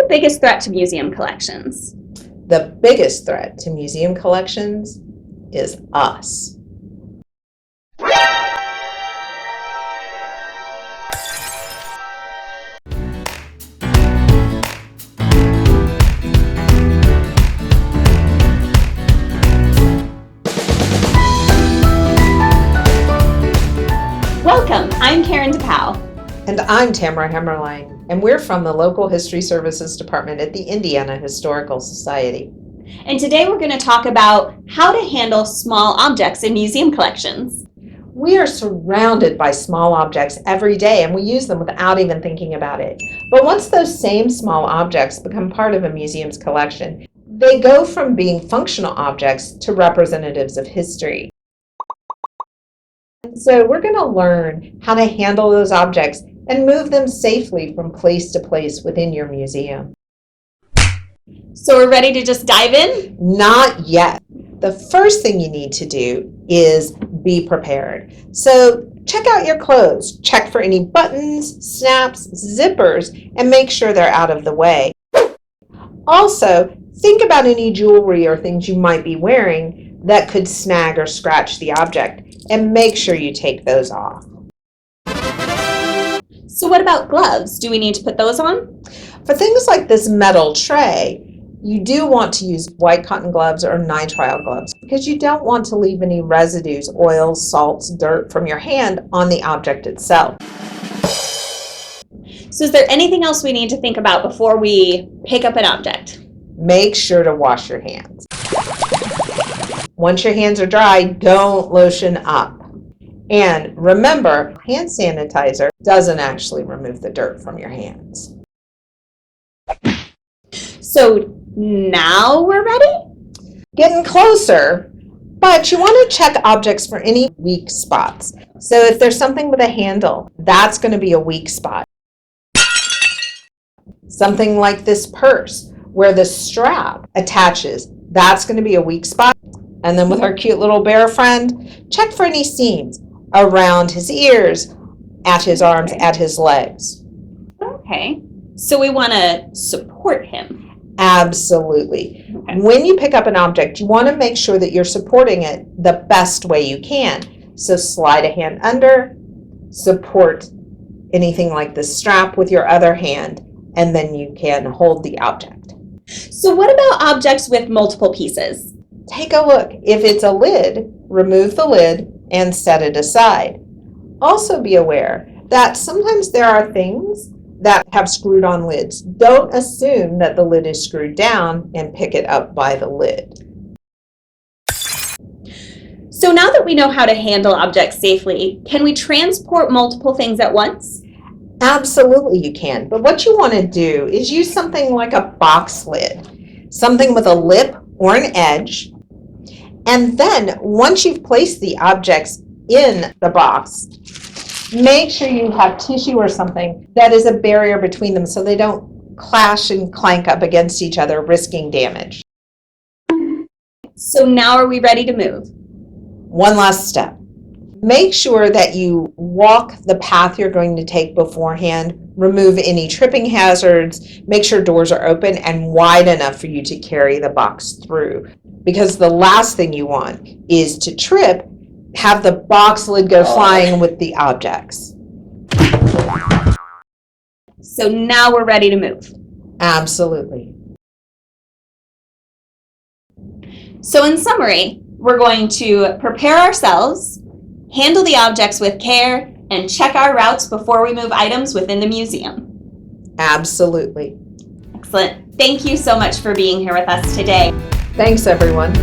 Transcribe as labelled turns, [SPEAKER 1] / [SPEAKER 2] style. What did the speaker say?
[SPEAKER 1] the biggest threat to museum collections?
[SPEAKER 2] The biggest threat to museum collections is us.
[SPEAKER 1] Welcome, I'm DePauw.
[SPEAKER 2] And I'm Tamara Hemmerlein, and we're from the Local History Services Department at the Indiana Historical Society.
[SPEAKER 1] And today we're going to talk about how to handle small objects in museum collections.
[SPEAKER 2] We are surrounded by small objects every day, and we use them without even thinking about it. But once those same small objects become part of a museum's collection, they go from being functional objects to representatives of history. So we're going to learn how to handle those objects and move them safely from place to place within your museum.
[SPEAKER 1] So we're ready to just dive in?
[SPEAKER 2] Not yet. The first thing you need to do is be prepared. So check out your clothes. Check for any buttons, snaps, zippers, and make sure they're out of the way. Also, think about any jewelry or things you might be wearing that could snag or scratch the object, and make sure you take those off.
[SPEAKER 1] So what about gloves? Do we need to put those on?
[SPEAKER 2] For things like this metal tray, you do want to use white cotton gloves or nitrile gloves because you don't want to leave any residues, oils, salts, dirt from your hand on the object itself.
[SPEAKER 1] So is there anything else we need to think about before we pick up an object?
[SPEAKER 2] Make sure to wash your hands. Once your hands are dry, don't lotion up. And remember, hand sanitizer doesn't actually remove the dirt from your hands.
[SPEAKER 1] So now we're ready?
[SPEAKER 2] Getting closer, but you want to check objects for any weak spots. So if there's something with a handle, that's going to be a weak spot. Something like this purse, where the strap attaches, that's going to be a weak spot. And then with our cute little bear friend, check for any seams around his ears, at his arms, at his legs.
[SPEAKER 1] Okay. So we want to support him.
[SPEAKER 2] Absolutely.
[SPEAKER 1] Okay.
[SPEAKER 2] When you pick up an object, you want to make sure that you're supporting it the best way you can. So slide a hand under, support anything like the strap with your other hand, and then you can hold the object.
[SPEAKER 1] So what about objects with multiple pieces?
[SPEAKER 2] Take a look. If it's a lid, remove the lid and set it aside. Also be aware that sometimes there are things that have screwed on lids. Don't assume that the lid is screwed down and pick it up by the lid.
[SPEAKER 1] So now that we know how to handle objects safely, can we transport multiple things at once?
[SPEAKER 2] Absolutely you can, but what you want to do is use something like a box lid, something with a lip or an edge. And then once you've placed the objects in the box, make sure you have tissue or something that is a barrier between them so they don't clash and clank up against each other, risking damage.
[SPEAKER 1] So now are we ready to move?
[SPEAKER 2] One last step. Make sure that you walk the path you're going to take beforehand, remove any tripping hazards, make sure doors are open and wide enough for you to carry the box through. Because the last thing you want is to trip, have the box lid go flying with the objects.
[SPEAKER 1] So now we're ready to move.
[SPEAKER 2] Absolutely.
[SPEAKER 1] So in summary, we're going to prepare ourselves, handle the objects with care, and check our routes before we move items within the museum.
[SPEAKER 2] Absolutely.
[SPEAKER 1] Excellent. Thank you so much for being here with us today.
[SPEAKER 2] Thanks, everyone.